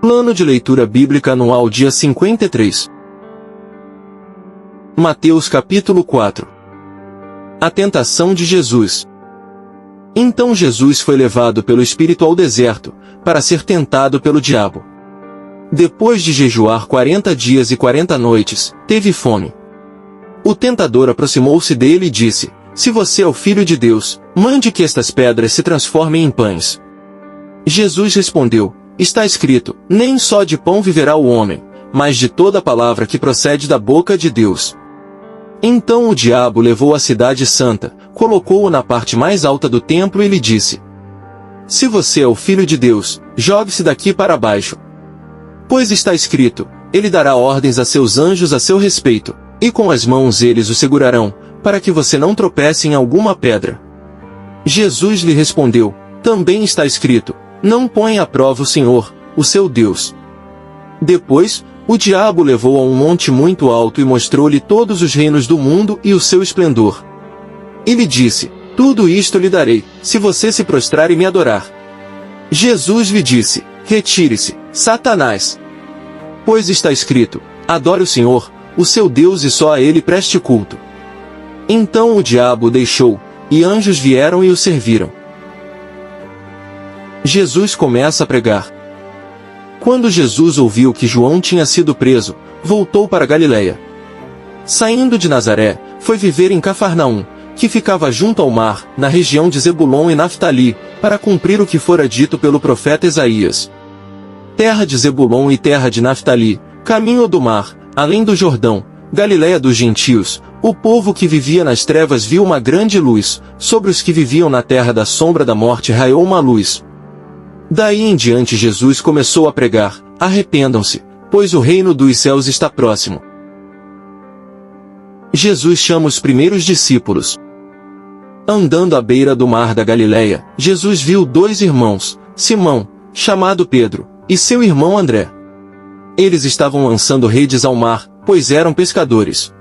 Plano de leitura bíblica anual dia 53. Mateus capítulo 4. A tentação de Jesus. Então Jesus foi levado pelo Espírito ao deserto, para ser tentado pelo diabo. Depois de jejuar 40 dias e 40 noites, teve fome. O tentador aproximou-se dele e disse: Se você é o Filho de Deus, mande que estas pedras se transformem em pães. Jesus respondeu: Está escrito, nem só de pão viverá o homem, mas de toda palavra que procede da boca de Deus. Então o diabo levou a cidade santa, colocou-o na parte mais alta do templo e lhe disse: Se você é o Filho de Deus, jogue-se daqui para baixo. Pois está escrito, ele dará ordens a seus anjos a seu respeito, e com as mãos eles o segurarão, para que você não tropece em alguma pedra. Jesus lhe respondeu: Também está escrito, não ponha à prova o Senhor, o seu Deus. Depois, o diabo levou a um monte muito alto e mostrou-lhe todos os reinos do mundo e o seu esplendor. E lhe disse: Tudo isto lhe darei, se você se prostrar e me adorar. Jesus lhe disse: Retire-se, Satanás. Pois está escrito, adore o Senhor, o seu Deus e só a ele preste culto. Então o diabo o deixou, e anjos vieram e o serviram. Jesus começa a pregar. Quando Jesus ouviu que João tinha sido preso, voltou para Galiléia. Saindo de Nazaré, foi viver em Cafarnaum, que ficava junto ao mar, na região de Zebulon e Naftali, para cumprir o que fora dito pelo profeta Isaías. Terra de Zebulon e terra de Naftali, caminho do mar, além do Jordão, Galiléia dos gentios, o povo que vivia nas trevas viu uma grande luz, sobre os que viviam na terra da sombra da morte raiou uma luz. Daí em diante Jesus começou a pregar: Arrependam-se, pois o reino dos céus está próximo. Jesus chama os primeiros discípulos. Andando à beira do mar da Galiléia, Jesus viu dois irmãos, Simão, chamado Pedro, e seu irmão André. Eles estavam lançando redes ao mar, pois eram pescadores.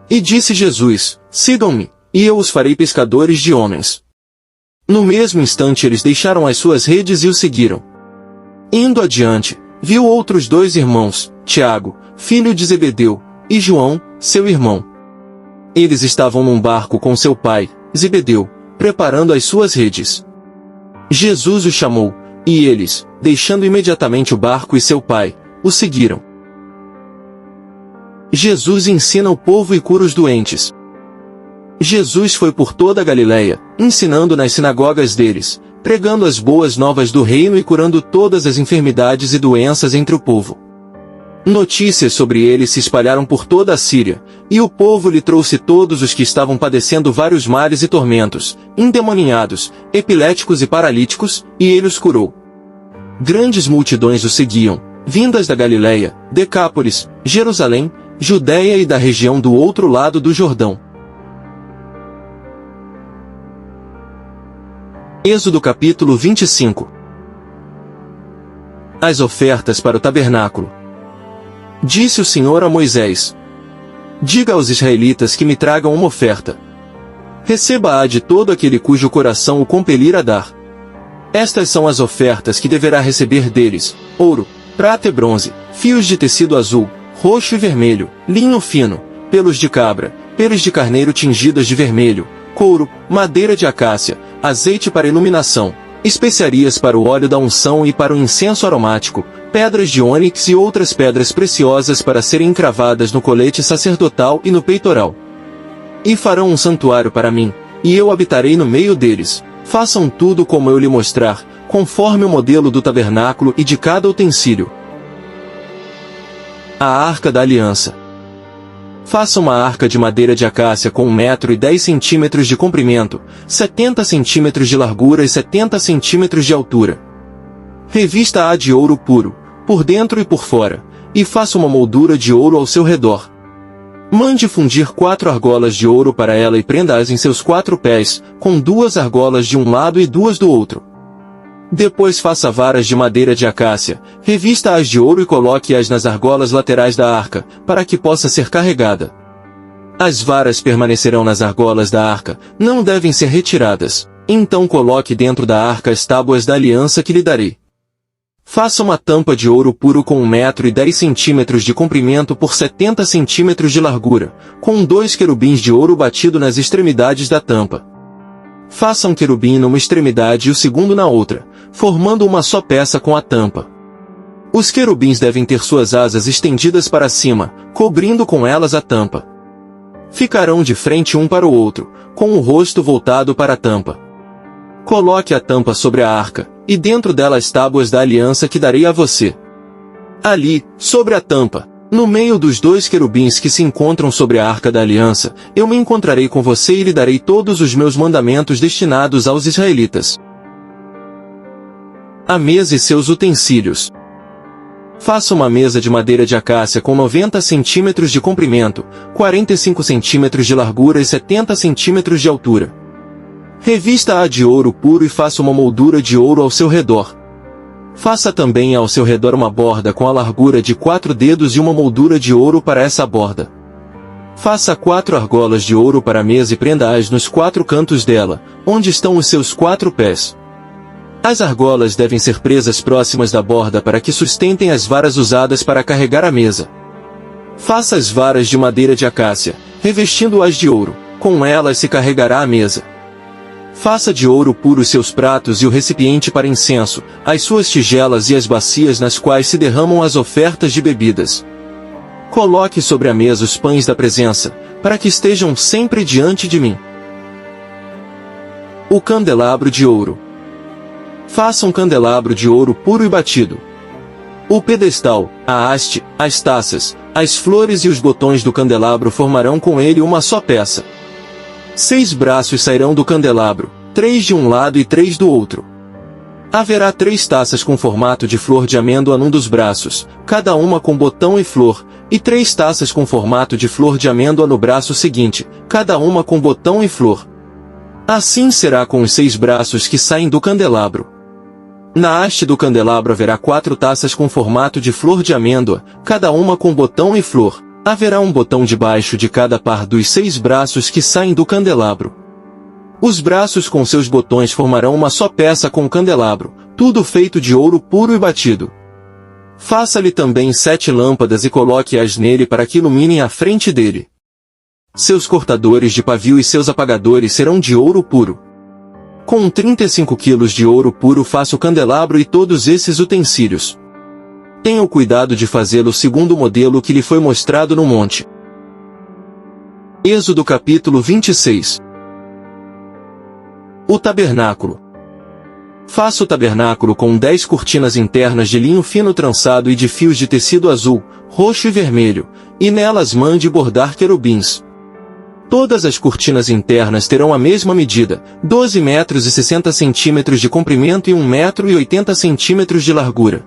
E disse Jesus: Sigam-me, e eu os farei pescadores de homens. No mesmo instante eles deixaram as suas redes e o seguiram. Indo adiante, viu outros dois irmãos, Tiago, filho de Zebedeu, e João, seu irmão. Eles estavam num barco com seu pai, Zebedeu, preparando as suas redes. Jesus os chamou, e eles, deixando imediatamente o barco e seu pai, o seguiram. Jesus ensina o povo e cura os doentes. Jesus foi por toda a Galiléia, ensinando nas sinagogas deles, pregando as boas novas do reino e curando todas as enfermidades e doenças entre o povo. Notícias sobre ele se espalharam por toda a Síria, e o povo lhe trouxe todos os que estavam padecendo vários males e tormentos, endemoniados, epiléticos e paralíticos, e ele os curou. Grandes multidões o seguiam, vindas da Galiléia, Decápolis, Jerusalém, Judéia e da região do outro lado do Jordão. Êxodo capítulo 25. As ofertas para o tabernáculo. Disse o Senhor a Moisés: Diga aos israelitas que me tragam uma oferta. Receba-a de todo aquele cujo coração o compelir a dar. Estas são as ofertas que deverá receber deles: ouro, prata e bronze, fios de tecido azul, roxo e vermelho, linho fino, pelos de cabra, peles de carneiro tingidas de vermelho, couro, madeira de acácia, azeite para iluminação, especiarias para o óleo da unção e para o incenso aromático, pedras de ônix e outras pedras preciosas para serem encravadas no colete sacerdotal e no peitoral. E farão um santuário para mim, e eu habitarei no meio deles. Façam tudo como eu lhe mostrar, conforme o modelo do tabernáculo e de cada utensílio. A Arca da Aliança. Faça uma arca de madeira de acácia com 1,10 m de comprimento, 70 cm de largura e 70 cm de altura. Revista-a de ouro puro, por dentro e por fora, e faça uma moldura de ouro ao seu redor. Mande fundir 4 argolas de ouro para ela e prenda-as em seus 4 pés, com 2 argolas de um lado e 2 do outro. Depois faça varas de madeira de acácia, revista-as de ouro e coloque-as nas argolas laterais da arca, para que possa ser carregada. As varas permanecerão nas argolas da arca, não devem ser retiradas. Então coloque dentro da arca as tábuas da aliança que lhe darei. Faça uma tampa de ouro puro com 1,10 m de comprimento por 70 cm de largura, com 2 querubins de ouro batido nas extremidades da tampa. Faça um querubim numa extremidade e o segundo na outra, formando uma só peça com a tampa. Os querubins devem ter suas asas estendidas para cima, cobrindo com elas a tampa. Ficarão de frente um para o outro, com o rosto voltado para a tampa. Coloque a tampa sobre a arca, e dentro dela as tábuas da aliança que darei a você. Ali, sobre a tampa, no meio dos 2 querubins que se encontram sobre a arca da aliança, eu me encontrarei com você e lhe darei todos os meus mandamentos destinados aos israelitas. A mesa e seus utensílios. Faça uma mesa de madeira de acácia com 90 cm de comprimento, 45 cm de largura e 70 cm de altura. Revista-a de ouro puro e faça uma moldura de ouro ao seu redor. Faça também ao seu redor uma borda com a largura de 4 dedos e uma moldura de ouro para essa borda. Faça 4 argolas de ouro para a mesa e prenda-as nos 4 cantos dela, onde estão os seus 4 pés. As argolas devem ser presas próximas da borda para que sustentem as varas usadas para carregar a mesa. Faça as varas de madeira de acácia, revestindo-as de ouro, com elas se carregará a mesa. Faça de ouro puro os seus pratos e o recipiente para incenso, as suas tigelas e as bacias nas quais se derramam as ofertas de bebidas. Coloque sobre a mesa os pães da presença, para que estejam sempre diante de mim. O candelabro de ouro. Faça um candelabro de ouro puro e batido. O pedestal, a haste, as taças, as flores e os botões do candelabro formarão com ele uma só peça. 6 braços sairão do candelabro, 3 de um lado e 3 do outro. Haverá 3 taças com formato de flor de amêndoa num dos braços, cada uma com botão e flor, e 3 taças com formato de flor de amêndoa no braço seguinte, cada uma com botão e flor. Assim será com os 6 braços que saem do candelabro. Na haste do candelabro haverá 4 taças com formato de flor de amêndoa, cada uma com botão e flor. Haverá um botão debaixo de cada par dos 6 braços que saem do candelabro. Os braços com seus botões formarão uma só peça com o candelabro, tudo feito de ouro puro e batido. Faça-lhe também 7 lâmpadas e coloque-as nele para que iluminem a frente dele. Seus cortadores de pavio e seus apagadores serão de ouro puro. Com 35 quilos de ouro puro faça o candelabro e todos esses utensílios. Tenha o cuidado de fazê-lo segundo o modelo que lhe foi mostrado no monte. Êxodo capítulo 26. O tabernáculo. Faça o tabernáculo com 10 cortinas internas de linho fino trançado e de fios de tecido azul, roxo e vermelho, e nelas mande bordar querubins. Todas as cortinas internas terão a mesma medida, 12 metros e 60 centímetros de comprimento e 1 metro e 80 centímetros de largura.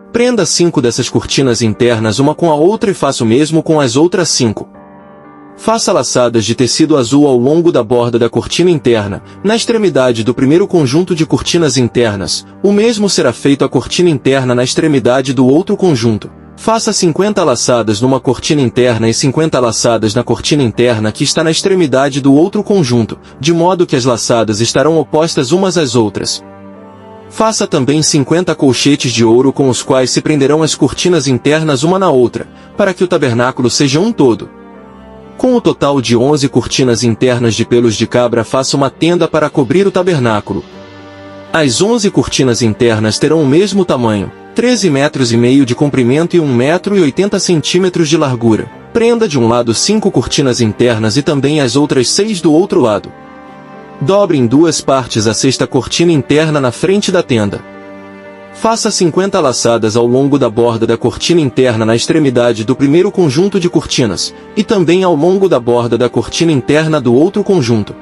Prenda 5 dessas cortinas internas uma com a outra e faça o mesmo com as outras 5. Faça laçadas de tecido azul ao longo da borda da cortina interna, na extremidade do primeiro conjunto de cortinas internas, o mesmo será feito à cortina interna na extremidade do outro conjunto. Faça 50 laçadas numa cortina interna e 50 laçadas na cortina interna que está na extremidade do outro conjunto, de modo que as laçadas estarão opostas umas às outras. Faça também 50 colchetes de ouro com os quais se prenderão as cortinas internas uma na outra, para que o tabernáculo seja um todo. Com o total de 11 cortinas internas de pelos de cabra faça uma tenda para cobrir o tabernáculo. As 11 cortinas internas terão o mesmo tamanho, 13 metros e meio de comprimento e 1 metro e 80 centímetros de largura. Prenda de um lado 5 cortinas internas e também as outras 6 do outro lado. Dobre em 2 partes a 6ª cortina interna na frente da tenda. Faça 50 laçadas ao longo da borda da cortina interna na extremidade do primeiro conjunto de cortinas, e também ao longo da borda da cortina interna do outro conjunto.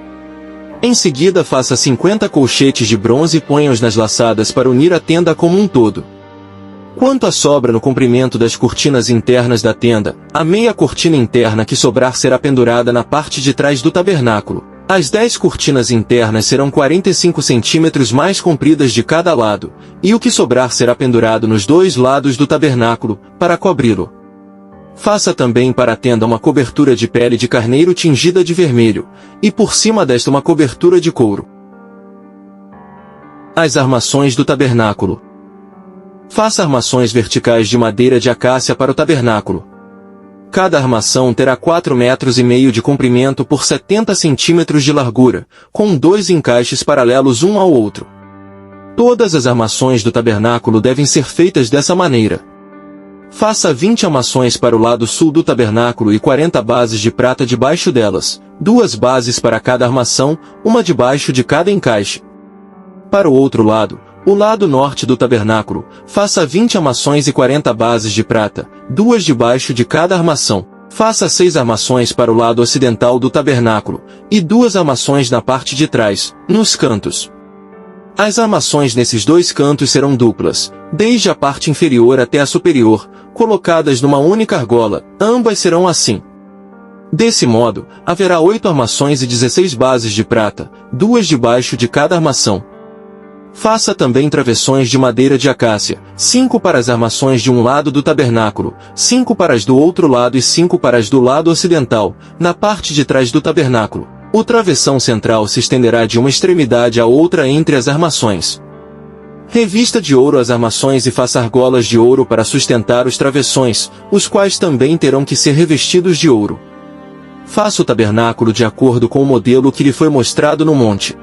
Em seguida faça 50 colchetes de bronze e ponha-os nas laçadas para unir a tenda como um todo. Quanto à sobra no comprimento das cortinas internas da tenda, a meia cortina interna que sobrar será pendurada na parte de trás do tabernáculo. As 10 cortinas internas serão 45 centímetros mais compridas de cada lado, e o que sobrar será pendurado nos 2 lados do tabernáculo, para cobri-lo. Faça também para a tenda uma cobertura de pele de carneiro tingida de vermelho, e por cima desta uma cobertura de couro. As armações do tabernáculo. Faça armações verticais de madeira de acácia para o tabernáculo. Cada armação terá 4,5 metros de comprimento por 70 centímetros de largura, com 2 encaixes paralelos um ao outro. Todas as armações do tabernáculo devem ser feitas dessa maneira. Faça 20 armações para o lado sul do tabernáculo e 40 bases de prata debaixo delas, 2 bases para cada armação, uma debaixo de cada encaixe. Para o outro lado, o lado norte do tabernáculo, faça 20 armações e 40 bases de prata, 2 debaixo de cada armação. Faça 6 armações para o lado ocidental do tabernáculo, e 2 armações na parte de trás, nos cantos. As armações nesses 2 cantos serão duplas, desde a parte inferior até a superior, colocadas numa única argola, ambas serão assim. Desse modo, haverá 8 armações e 16 bases de prata, 2 debaixo de cada armação. Faça também travessões de madeira de acácia, 5 para as armações de um lado do tabernáculo, 5 para as do outro lado e 5 para as do lado ocidental, na parte de trás do tabernáculo. O travessão central se estenderá de uma extremidade à outra entre as armações. Revista de ouro as armações e faça argolas de ouro para sustentar os travessões, os quais também terão que ser revestidos de ouro. Faça o tabernáculo de acordo com o modelo que lhe foi mostrado no monte.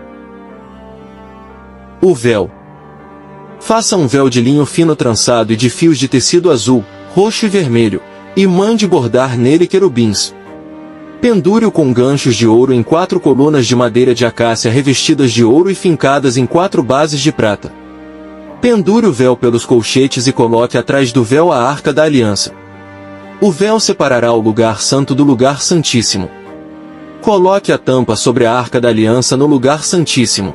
O véu. Faça um véu de linho fino trançado e de fios de tecido azul, roxo e vermelho, e mande bordar nele querubins. Pendure-o com ganchos de ouro em 4 colunas de madeira de acácia revestidas de ouro e fincadas em 4 bases de prata. Pendure o véu pelos colchetes e coloque atrás do véu a arca da aliança. O véu separará o lugar santo do lugar santíssimo. Coloque a tampa sobre a arca da aliança no lugar santíssimo.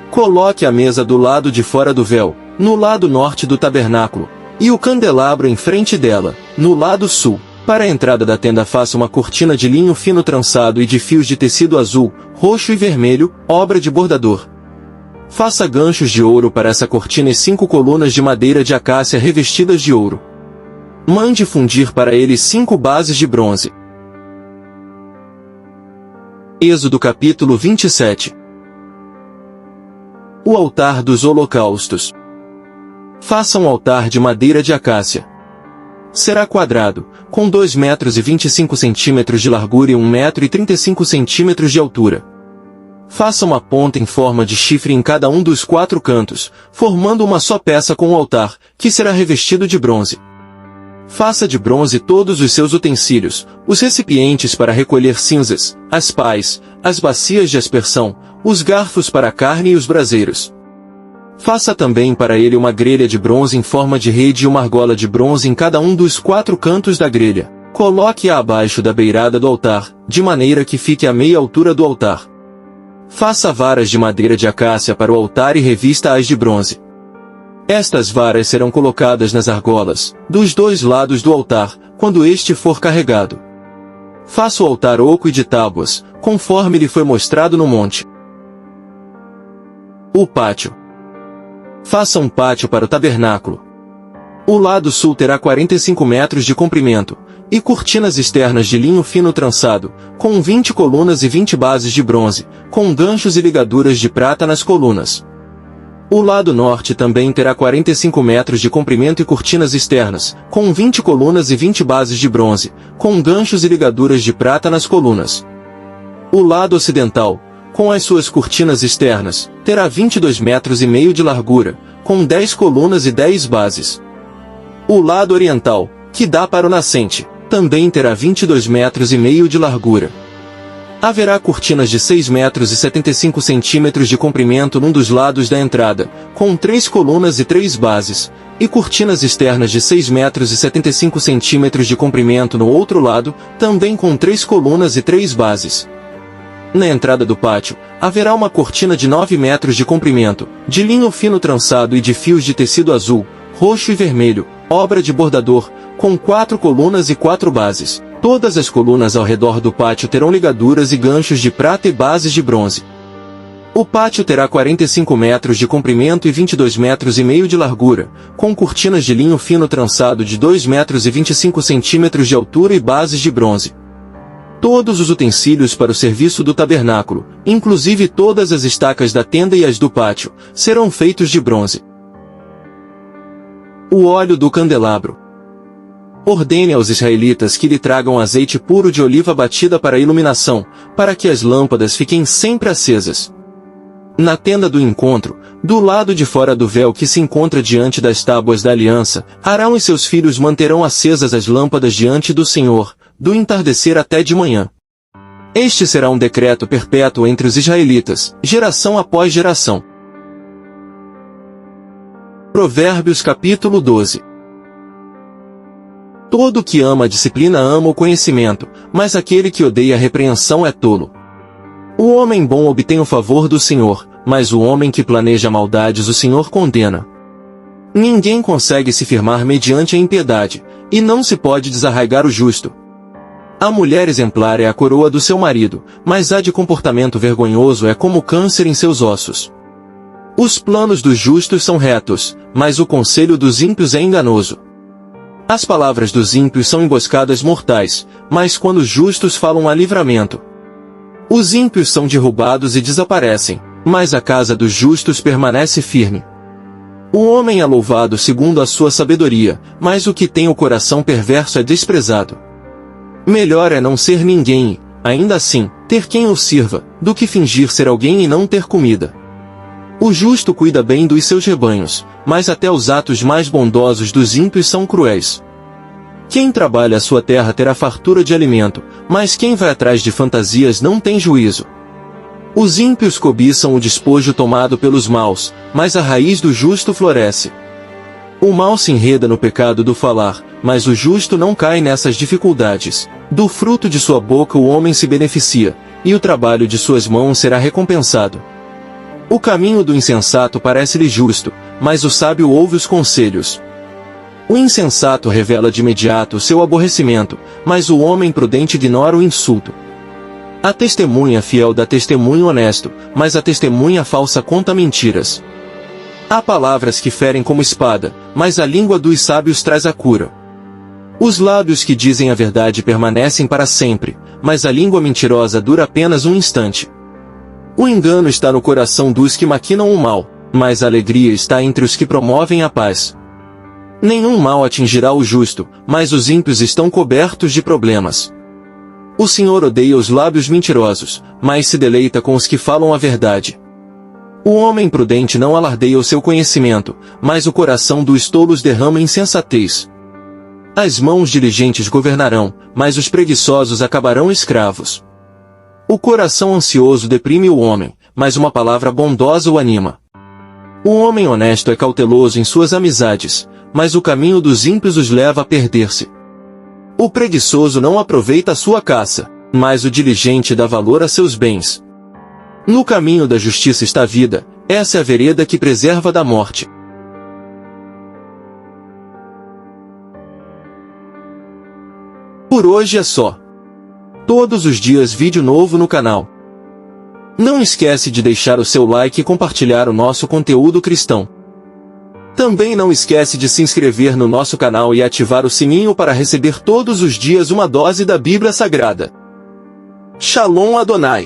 Coloque a mesa do lado de fora do véu, no lado norte do tabernáculo, e o candelabro em frente dela, no lado sul. Para a entrada da tenda faça uma cortina de linho fino trançado e de fios de tecido azul, roxo e vermelho, obra de bordador. Faça ganchos de ouro para essa cortina e 5 colunas de madeira de acácia revestidas de ouro. Mande fundir para ele 5 bases de bronze. Êxodo capítulo 27. O altar dos holocaustos. Faça um altar de madeira de acácia. Será quadrado, com 2,25 metros de largura e 1,35 metros de altura. Faça uma ponta em forma de chifre em cada um dos 4 cantos, formando uma só peça com o altar, que será revestido de bronze. Faça de bronze todos os seus utensílios, os recipientes para recolher cinzas, as pás, as bacias de aspersão, os garfos para a carne e os braseiros. Faça também para ele uma grelha de bronze em forma de rede e uma argola de bronze em cada um dos 4 cantos da grelha. Coloque-a abaixo da beirada do altar, de maneira que fique à meia altura do altar. Faça varas de madeira de acácia para o altar e revista-as de bronze. Estas varas serão colocadas nas argolas, dos 2 lados do altar, quando este for carregado. Faça o altar oco e de tábuas, conforme lhe foi mostrado no monte. O pátio. Faça um pátio para o tabernáculo. O lado sul terá 45 metros de comprimento, e cortinas externas de linho fino trançado, com 20 colunas e 20 bases de bronze, com ganchos e ligaduras de prata nas colunas. O lado norte também terá 45 metros de comprimento e cortinas externas, com 20 colunas e 20 bases de bronze, com ganchos e ligaduras de prata nas colunas. O lado ocidental, com as suas cortinas externas, terá 22,5 metros de largura, com 10 colunas e 10 bases. O lado oriental, que dá para o nascente, também terá 22,5 metros de largura. Haverá cortinas de 6,75 metros de comprimento num dos lados da entrada, com 3 colunas e 3 bases, e cortinas externas de 6,75 metros de comprimento no outro lado, também com 3 colunas e 3 bases. Na entrada do pátio, haverá uma cortina de 9 metros de comprimento, de linho fino trançado e de fios de tecido azul, roxo e vermelho, obra de bordador, com 4 colunas e 4 bases. Todas as colunas ao redor do pátio terão ligaduras e ganchos de prata e bases de bronze. O pátio terá 45 metros de comprimento e 22,5 metros de largura, com cortinas de linho fino trançado de 2,25 metros de altura e bases de bronze. Todos os utensílios para o serviço do tabernáculo, inclusive todas as estacas da tenda e as do pátio, serão feitos de bronze. O óleo do candelabro. Ordene aos israelitas que lhe tragam azeite puro de oliva batida para iluminação, para que as lâmpadas fiquem sempre acesas. Na tenda do encontro, do lado de fora do véu que se encontra diante das tábuas da aliança, Arão e seus filhos manterão acesas as lâmpadas diante do Senhor, do entardecer até de manhã. Este será um decreto perpétuo entre os israelitas, geração após geração. Provérbios capítulo 12. Todo que ama a disciplina ama o conhecimento, mas aquele que odeia a repreensão é tolo. O homem bom obtém o favor do Senhor, mas o homem que planeja maldades o Senhor condena. Ninguém consegue se firmar mediante a impiedade, e não se pode desarraigar o justo. A mulher exemplar é a coroa do seu marido, mas a de comportamento vergonhoso é como câncer em seus ossos. Os planos dos justos são retos, mas o conselho dos ímpios é enganoso. As palavras dos ímpios são emboscadas mortais, mas quando os justos falam há livramento. Os ímpios são derrubados e desaparecem, mas a casa dos justos permanece firme. O homem é louvado segundo a sua sabedoria, mas o que tem o coração perverso é desprezado. Melhor é não ser ninguém, ainda assim, ter quem o sirva, do que fingir ser alguém e não ter comida. O justo cuida bem dos seus rebanhos, mas até os atos mais bondosos dos ímpios são cruéis. Quem trabalha a sua terra terá fartura de alimento, mas quem vai atrás de fantasias não tem juízo. Os ímpios cobiçam o despojo tomado pelos maus, mas a raiz do justo floresce. O mal se enreda no pecado do falar, mas o justo não cai nessas dificuldades. Do fruto de sua boca o homem se beneficia, e o trabalho de suas mãos será recompensado. O caminho do insensato parece-lhe justo, mas o sábio ouve os conselhos. O insensato revela de imediato o seu aborrecimento, mas o homem prudente ignora o insulto. A testemunha fiel dá testemunho honesto, mas a testemunha falsa conta mentiras. Há palavras que ferem como espada, mas a língua dos sábios traz a cura. Os lábios que dizem a verdade permanecem para sempre, mas a língua mentirosa dura apenas um instante. O engano está no coração dos que maquinam o mal, mas a alegria está entre os que promovem a paz. Nenhum mal atingirá o justo, mas os ímpios estão cobertos de problemas. O Senhor odeia os lábios mentirosos, mas se deleita com os que falam a verdade. O homem prudente não alardeia o seu conhecimento, mas o coração dos tolos derrama insensatez. As mãos diligentes governarão, mas os preguiçosos acabarão escravos. O coração ansioso deprime o homem, mas uma palavra bondosa o anima. O homem honesto é cauteloso em suas amizades, mas o caminho dos ímpios os leva a perder-se. O preguiçoso não aproveita a sua caça, mas o diligente dá valor a seus bens. No caminho da justiça está a vida, essa é a vereda que preserva da morte. Por hoje é só. Todos os dias vídeo novo no canal. Não esquece de deixar o seu like e compartilhar o nosso conteúdo cristão. Também não esquece de se inscrever no nosso canal e ativar o sininho para receber todos os dias uma dose da Bíblia Sagrada. Shalom Adonai.